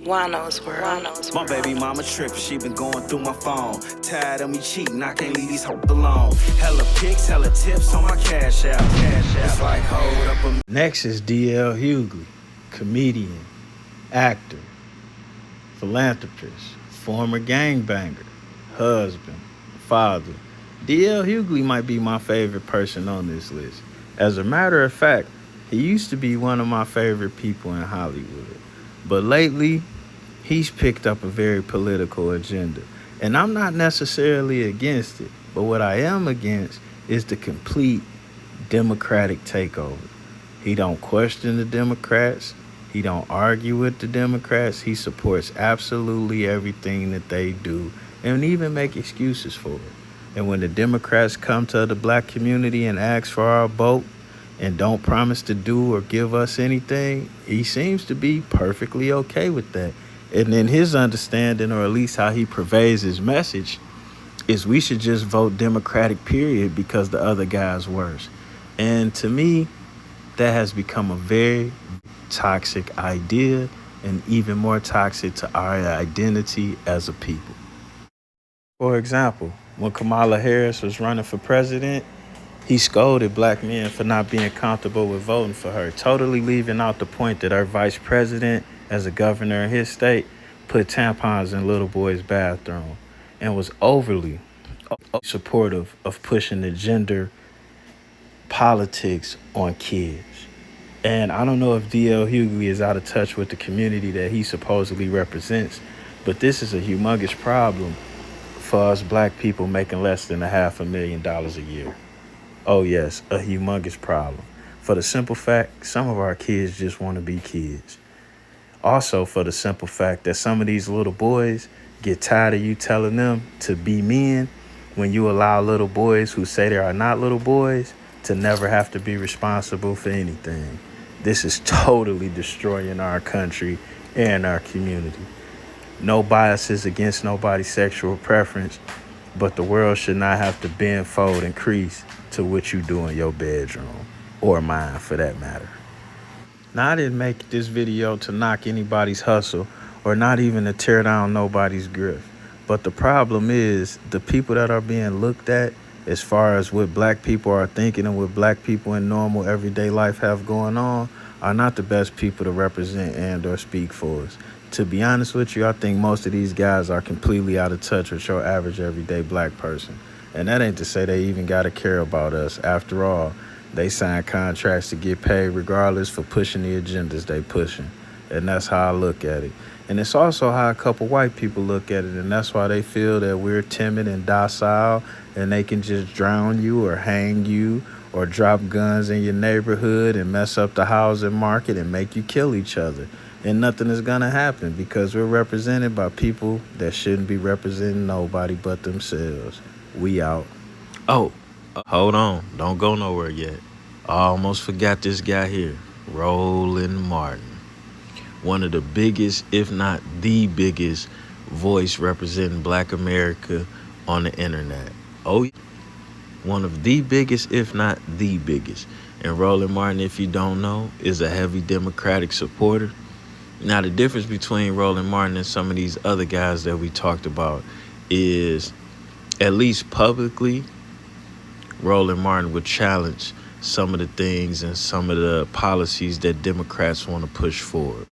Wano's world. My baby mama trippin', she been going through my phone. Tired of me cheating, I can't leave these hoes alone. Hella pics, hella tips on my cash app. It's like, hold up a... Next is D.L. Hughley, comedian, actor, philanthropist, former gangbanger, husband, father. D.L. Hughley might be my favorite person on this list. As a matter of fact, he used to be one of my favorite people in Hollywood. But lately, he's picked up a very political agenda. And I'm not necessarily against it, but what I am against is the complete Democratic takeover. He don't question the Democrats. He don't argue with the Democrats. He supports absolutely everything that they do and even make excuses for it. And when the Democrats come to the black community and ask for our vote and don't promise to do or give us anything, he seems to be perfectly okay with that. And in his understanding, or at least how he purveys his message, is we should just vote Democratic, period, because the other guy's worse. And to me, that has become a very toxic idea and even more toxic to our identity as a people. For example, when Kamala Harris was running for president, he scolded black men for not being comfortable with voting for her, totally leaving out the point that our vice president, as a governor in his state, put tampons in little boys' bathroom and was overly supportive of pushing the gender politics on kids. And I don't know if D.L. Hughley is out of touch with the community that he supposedly represents, but this is a humongous problem for us black people making less than $500,000 a year. Oh yes, a humongous problem. For the simple fact, some of our kids just want to be kids. Also for the simple fact that some of these little boys get tired of you telling them to be men when you allow little boys who say they are not little boys to never have to be responsible for anything. This is totally destroying our country and our community. No biases against nobody's sexual preference, but the world should not have to bend, fold, and crease to what you do in your bedroom, or mine for that matter. Now, I didn't make this video to knock anybody's hustle or not even to tear down nobody's grift. But the problem is the people that are being looked at as far as what black people are thinking and what black people in normal everyday life have going on are not the best people to represent and or speak for us. To be honest with you, I think most of these guys are completely out of touch with your average everyday black person. And that ain't to say they even got to care about us. After all, they sign contracts to get paid regardless for pushing the agendas they pushing. And that's how I look at it. And it's also how a couple white people look at it. And that's why they feel that we're timid and docile and they can just drown you or hang you or drop guns in your neighborhood and mess up the housing market and make you kill each other. And nothing is going to happen because we're represented by people that shouldn't be representing nobody but themselves. We out. Oh, hold on. Don't go nowhere yet. I almost forgot this guy here, Roland Martin. One of the biggest, if not the biggest, voice representing black America on the internet. Oh, one of the biggest, if not the biggest. And Roland Martin, if you don't know, is a heavy Democratic supporter. Now, the difference between Roland Martin and some of these other guys that we talked about is, at least publicly, Roland Martin would challenge some of the things and some of the policies that Democrats want to push forward.